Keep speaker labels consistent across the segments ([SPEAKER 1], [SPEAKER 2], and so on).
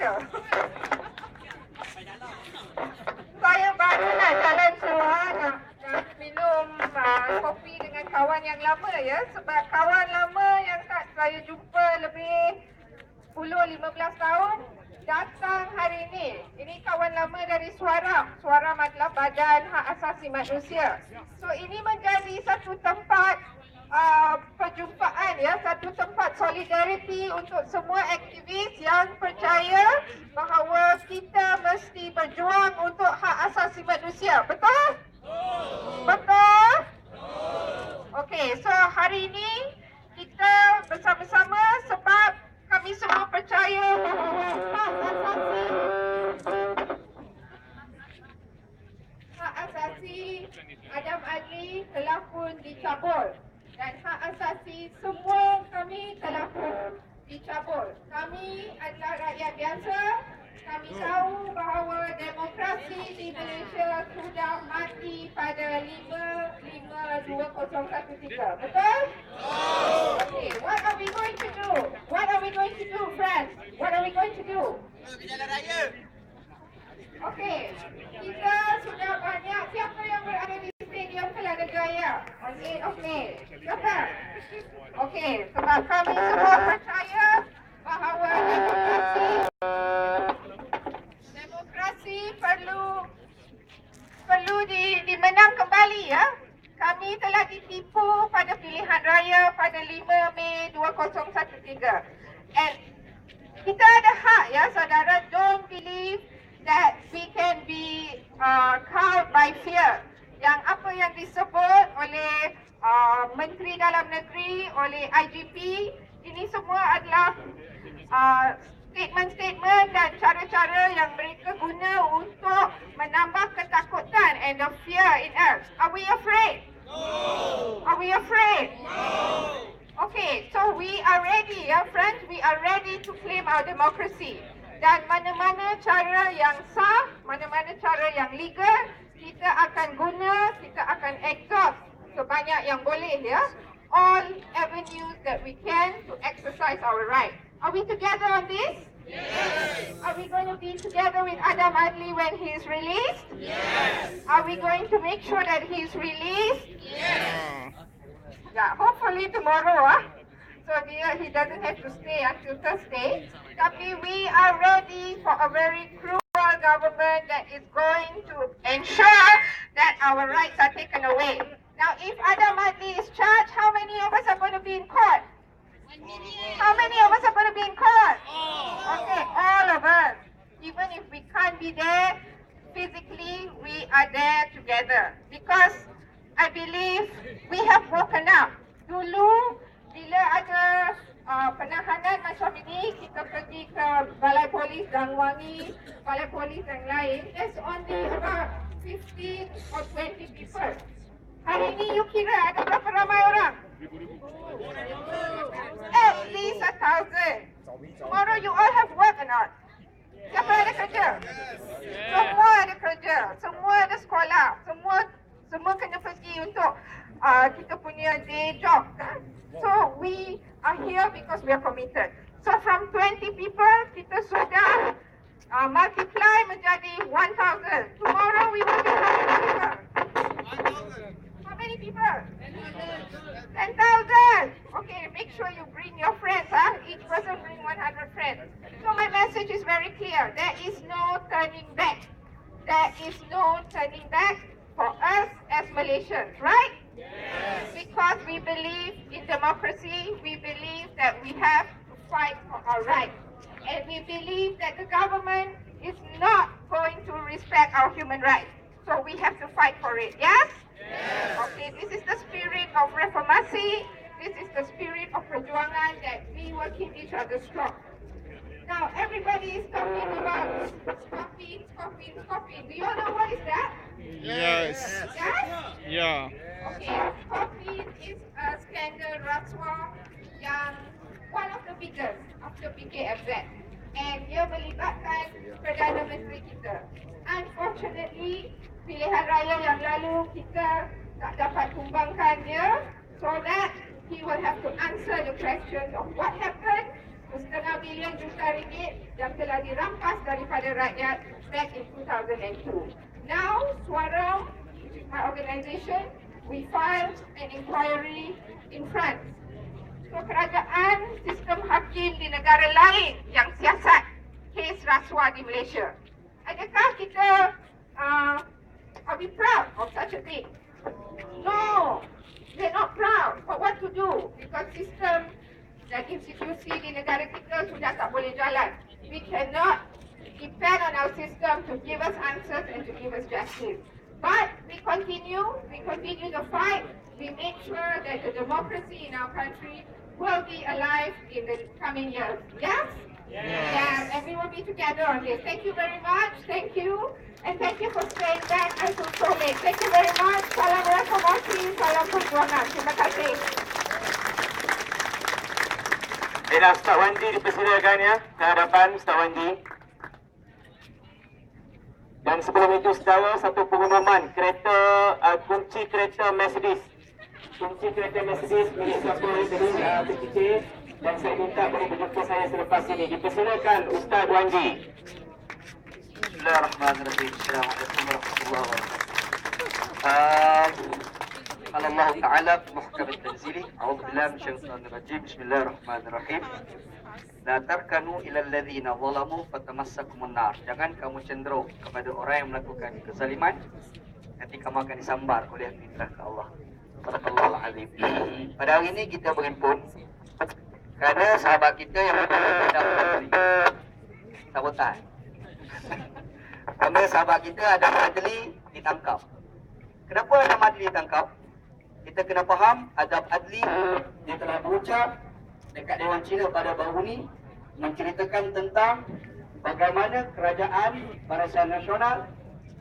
[SPEAKER 1] ada. Saya baru nak jalan keluar nak minum kopi dengan kawan yang lama ya. Sebab kawan lama yang tak saya jumpa lebih 10-15 tahun datang hari ini. Ini kawan lama dari Suaram. Suaram adalah Badan Hak Asasi Manusia. So ini menjadi satu tempat perjumpaan ya, satu tempat solidariti untuk semua aktivis yang percaya bahawa kita mesti berjuang untuk hak asasi manusia. Betul? Betul? Okey, so hari ini kita bersama-sama sebab kami semua percaya bahawa hak asasi Adam Adli telah pun dicabut. Dan hak asasi semua kami telah pun dicabut. Kami adalah rakyat biasa. Kami tahu bahawa demokrasi di Malaysia sudah mati pada 5-5-2013. Betul? Okay, what are we going to do? What are we going to do, friends? What are we going to do?
[SPEAKER 2] Jalan raya.
[SPEAKER 1] Okey, kita sudah banyak. Siapa yang berada di Stadium Kelana Jaya on 8 of May? Siapa? Okey, sebab kami semua percaya bahawa demokrasi perlu dimenang kembali ya. Kami telah ditipu pada pilihan raya pada 5 Mei 2013. And kita ada hak ya saudara, don't believe that we can be cowed by fear. Yang apa yang disebut oleh Menteri Dalam Negeri, oleh IGP, ini semua adalah statement-statement dan cara-cara yang mereka guna untuk menambah ketakutan and the fear in us. Are we afraid? No. Are we afraid? No. Okay, so we are ready, ya friends. We are ready to claim our democracy. Dan mana-mana cara yang sah, mana-mana cara yang legal, kita akan guna, kita akan exhaust sebanyak yang boleh ya. All avenues that we can to exercise our right. Are we together on this? Yes. Are we going to be together with Adam Adli when he is released? Yes. Are we going to make sure that he is released? Yes. Yeah, hopefully tomorrow. So he doesn't have to stay until Thursday. Tapi we are ready for a very cruel government that is going to ensure that our rights are taken away. Now, if Adam Adli is charged, how many of us are going to be in court? 1 million. How many of us are going to be in court? Okay, all of us. Even if we can't be there physically, we are there together. Because I believe we have woken up. Dulu, bila ada penahanan macam ini, kita pergi ke Balai Polis Gangwangi, Balai Polis yang lain, there's only about 15 or 20 people. Hari ini you kira ada berapa ramai orang? At least 1,000. Tomorrow you all have work or not? Siapa ada kerja? Semua ada kerja, semua ada sekolah, semua kena pergi untuk kita punya day job kan? So we are here because we are committed. So from 20 people, kita sudah multiply menjadi 1,000. Tomorrow we will be 1,000 people. How many people? 10,000. Okay, make sure you bring your friends. Each person bring 100 friends. So my message is very clear. There is no turning back. There is no turning back for us as Malaysians, right? Yes. Because we believe in democracy, we believe that we have to fight for our rights. And we believe that the government is not going to respect our human rights. So we have to fight for it, yes? Yes. Okay, this is the spirit of reformasi, this is the spirit of perjuangan that we will keep each other strong. Now, everybody is talking about scoffing. Do you all know what is that?
[SPEAKER 3] Yes.
[SPEAKER 1] Yes?
[SPEAKER 3] Yeah.
[SPEAKER 1] Okay, scoffing is a scandal rasuah yang one of the biggest after PKFZ. And dia melibatkan Perdana Menteri kita. Unfortunately, pilihan raya yang lalu kita tak dapat tumbangkan dia, so that he will have to answer the questions of what happened to setengah bilion juta ringgit yang telah dirampas daripada rakyat back in 2002. Now, Suara, my organisation, we filed an inquiry in France. So, kerajaan sistem hakim di negara lain yang siasat kes rasuah di Malaysia. Adakah kita are we proud of such a thing? No, they're not proud. But what to do? Because sistem dan institusi di negara kita sudah tak boleh jalan. We cannot depend on our system to give us answers and to give us justice. But we continue the fight. We make sure that the democracy in our country will be alive in the coming years. Yes? Yes. And we will be together on this. Thank you very much. Thank you. And thank you for staying back until so late. Thank you very much. Salam reformasi, salam perjuangan. Terima kasih.
[SPEAKER 2] Baiklah, Ustaz Wandi dipersilakan ya ke hadapan Ustaz Wandi. Dan sebelum itu saudara, satu pengumuman kereta kunci kereta Mercedes. Kunci kereta Mercedes milik siapa tadi terkicir dan saya minta boleh berjumpa saya selepas ini. Dipersilakan Ustaz Wandi.
[SPEAKER 4] Bismillahirrahmanirrahim. Assalamualaikum warahmatullahi wabarakatuh. Qala Allah Ta'ala fi muhkam at-tanzili, a'udzu billahi minasyaitonir rajim. Bismillahirrahmanirrahim. La tarkanu ila alladhina zalamu fatamassakumun nar. Jangan kamu cenderung kepada orang yang melakukan kezaliman, nanti kamu akan disambar oleh api neraka Allah. Subhanallahu alim. Pada hari ini kita berhimpun kerana sahabat kita yang berdiri sabotan. Kerana sahabat kita Adam Adli ditangkap. Kenapa Adam Adli ditangkap? Kita kena faham Adam Adli dia telah berucap dekat Dewan Cina pada baru ni menceritakan tentang bagaimana kerajaan Barisan Nasional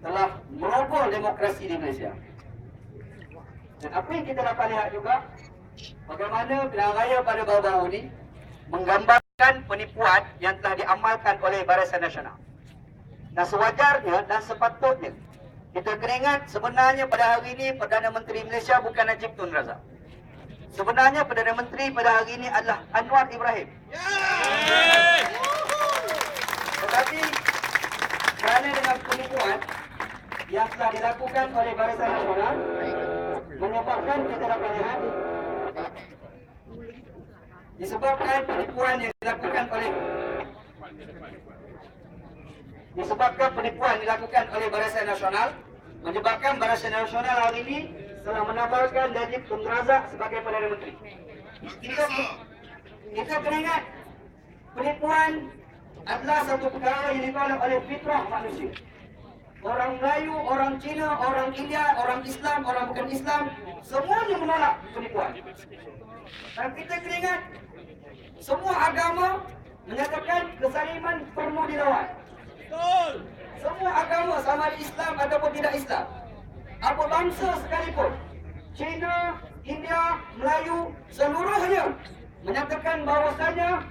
[SPEAKER 4] telah merogol demokrasi di Malaysia. Dan apa yang kita dapat lihat juga bagaimana pilihan raya pada baru-baru ni menggambarkan penipuan yang telah diamalkan oleh Barisan Nasional. Dan sewajarnya dan sepatutnya kita kena ingat sebenarnya pada hari ini Perdana Menteri Malaysia bukan Najib Tun Razak. Sebenarnya Perdana Menteri pada hari ini adalah Anwar Ibrahim. Tetapi kerana dengan penipuan yang telah dilakukan oleh Barisan Nasional menyebabkan kita dapat lihat disebabkan penipuan yang dilakukan oleh Barisan Nasional menyebabkan Barisan Nasional hari ini telah menabalkan Najib Tun Razak sebagai Perdana Menteri. Kita kena ingat penipuan adalah satu perkara yang ditolak oleh fitrah manusia. Orang Melayu, orang Cina, orang India, orang Islam, orang bukan Islam, semuanya menolak penipuan. Dan kita kena ingat semua agama menyatakan kezaliman perlu dilawan. Semua agama sama ada Islam ataupun tidak Islam, apa bangsa sekalipun, Cina, India, Melayu, seluruhnya menyatakan bahawasanya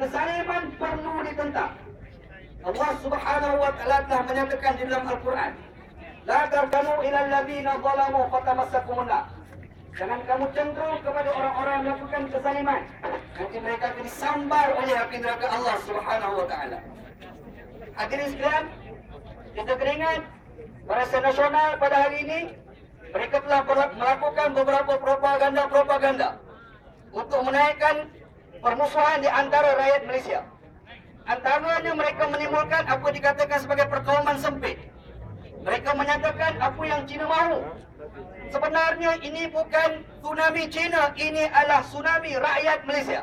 [SPEAKER 4] kezaliman perlu ditentang. Allah Subhanahu wa taala telah menyatakan di dalam Al-Quran, la tarkanu ila alladhina zalamu fatamassakumun nar. Jangan kamu cenderung kepada orang-orang yang melakukan kezaliman, nanti mereka akan disambar oleh api neraka Allah Subhanahu wa taala. Hadirin sekalian, kita kena ingat Barisan Nasional pada hari ini mereka telah melakukan beberapa propaganda untuk menaikkan permusuhan di antara rakyat Malaysia. Antaranya mereka menimbulkan apa dikatakan sebagai perkauman sempit. Mereka menyatakan apa yang Cina mahu. Sebenarnya ini bukan tsunami Cina, ini adalah tsunami rakyat Malaysia.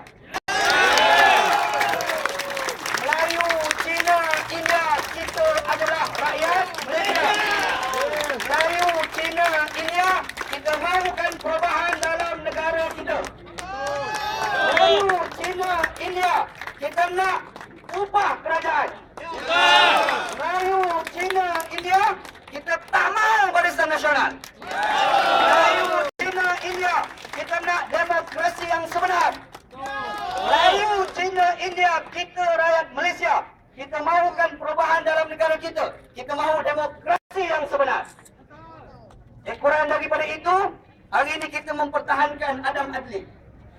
[SPEAKER 4] Melayu, Cina, India, kita adalah rakyat Malaysia. Melayu, Cina, India, kita mahukan perubahan dalam negara kita. Melayu, Cina, India, kita nak ubah kerajaan. Melayu, Cina, India, kita tak mahu Barisan Nasional. Melayu, Cina, India, kita nak demokrasi yang sebenar. Melayu, Cina, India, kita rakyat Malaysia, kita mahukan perubahan dalam negara kita. Kita mahu demokrasi yang sebenar. Kurang daripada itu, hari ini kita mempertahankan Adam Adli.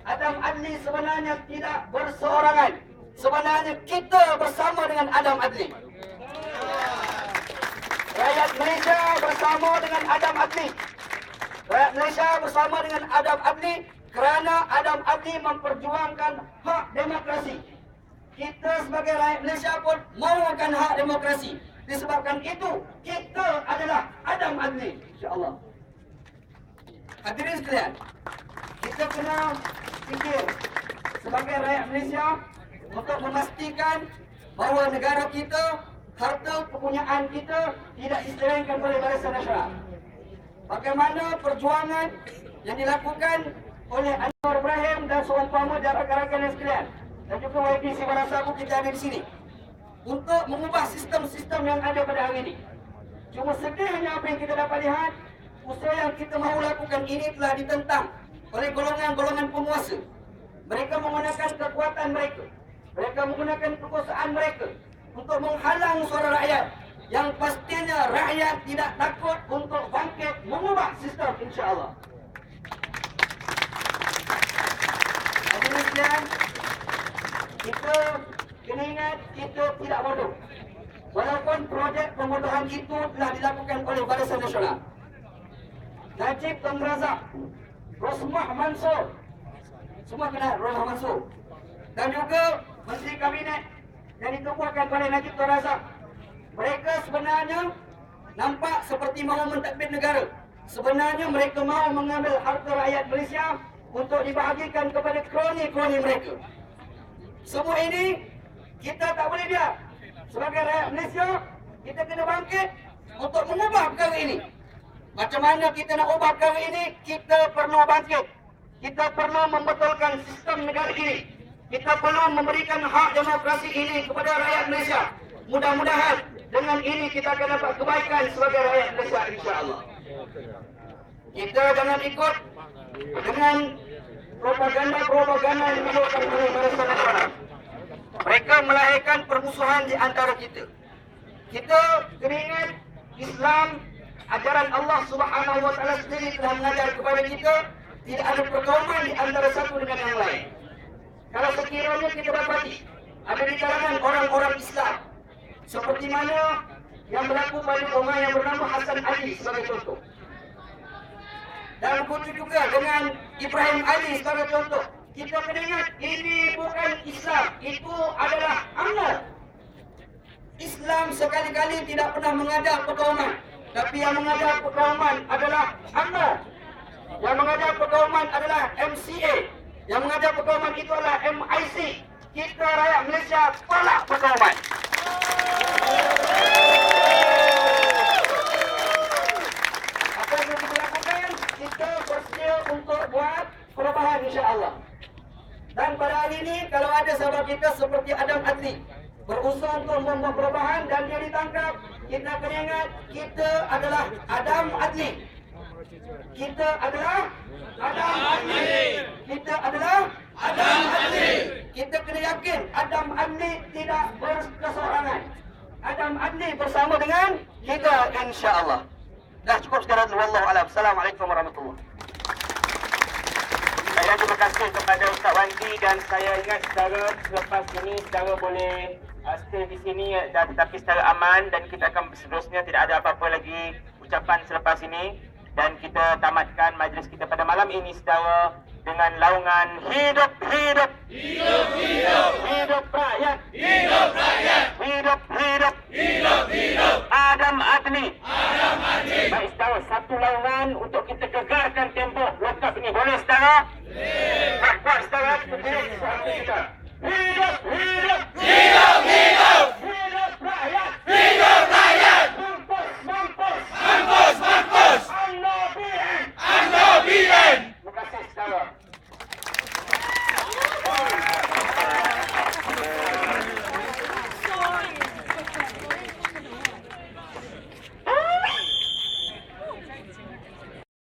[SPEAKER 4] Adam Adli sebenarnya tidak berseorangan. sebenarnya kita bersama dengan Adam Adli. Rakyat Malaysia bersama dengan Adam Adli. Rakyat Malaysia bersama dengan Adam Adli kerana Adam Adli memperjuangkan hak demokrasi. Kita sebagai rakyat Malaysia pun mahukan hak demokrasi. Disebabkan itu, kita adalah Adam Adli. InsyaAllah. Hadirin sekalian, kita kena fikir sebagai rakyat Malaysia untuk memastikan bahawa negara kita, harta kepunyaan kita tidak diselewengkan oleh Barisan Nasional. Bagaimana perjuangan yang dilakukan oleh Anwar Ibrahim dan seumpama dan rakan-rakan yang sekalian, dan juga YB Sibarasa pun kita ada di sini untuk mengubah sistem-sistem yang ada pada hari ini. Cuma sedihnya apa yang kita dapat lihat, usaha yang kita mahu lakukan ini telah ditentang oleh golongan-golongan penguasa. Mereka menggunakan kekuatan mereka, mereka menggunakan kekuasaan mereka untuk menghalang suara rakyat, yang pastinya rakyat tidak takut untuk bangkit mengubah sistem, insya-Allah. Hadirin sekalian, kita kena ingat, kita tidak bodoh. Walaupun projek pembodohan itu telah dilakukan oleh Barisan Nasional, Najib Tun Razak, Rosmah Mansur, semua kenal Rosmah Mansur, dan juga Menteri Kabinet yang ditubuhkan oleh Najib Tun Razak. Mereka sebenarnya nampak seperti mahu mentadbir negara. Sebenarnya mereka mahu mengambil harta rakyat Malaysia untuk dibahagikan kepada kroni-kroni mereka. Semua ini kita tak boleh biar. Sebagai rakyat Malaysia, kita kena bangkit untuk mengubah perkara ini. Macam mana kita nak ubah perkara ini? Kita perlu bangkit. Kita perlu membetulkan sistem negara ini. Kita perlu memberikan hak demokrasi ini kepada rakyat Malaysia. Mudah-mudahan dengan ini kita akan dapat kebaikan sebagai rakyat Malaysia, insya-Allah. Kita jangan ikut dengan propaganda-propaganda yang dilakukan oleh Barisan Nasional. Mereka melahirkan permusuhan di antara kita. Kita kena ingat, Islam, ajaran Allah Subhanahu Wa Taala sendiri telah mengajar kepada kita tidak ada perkauman di antara satu dengan yang lain. Kalau sekiranya kita dapati ada di kalangan orang-orang Islam seperti mana yang berlaku pada orang yang bernama Hasan Ali sebagai contoh, dan begitu juga dengan Ibrahim Ali sebagai contoh, kita kena ingat ini bukan Islam, itu adalah UMNO. Islam sekali-kali tidak pernah mengajar perkauman, tapi yang mengajar perkauman adalah UMNO. Yang mengajar perkauman adalah MCA. Yang mengajar perkauman itu adalah MIC. Kita rakyat Malaysia tolak perkauman. Apa yang kita lakukan? Kita bersedia untuk buat perubahan, insya-Allah. Dan pada hari ini, kalau ada sahabat kita seperti Adam Adli berusaha untuk membuat perubahan dan dia ditangkap, kita kena ingat, kita adalah Adam Adli. Kita adalah Adam Adli. Kita adalah Adam Adli. Kita kena yakin Adam Adli tidak berkesorangan. Adam Adli bersama dengan kita, insya-Allah. Dah cukup sekarang. Wallahu a'lam. Assalamualaikum warahmatullahi wabarakatuh.
[SPEAKER 2] Saya terima kasih kepada Ustaz Wandi, dan saya ingat secara selepas ini secara boleh stay di sini, dan tetapi secara aman, dan kita akan seterusnya tidak ada apa-apa lagi ucapan selepas ini, dan kita tamatkan majlis kita pada malam ini secara dengan laungan hidup hidup hidup hidup hidup rakyat hidup rakyat hidup hidup hidup hidup Adam Adli. Adam Adli. Baik, secara satu laungan untuk kita gegarkan tempo wakaf ini. Boleh secara? Boleh. Kuat secara kita. Hidup hidup hidup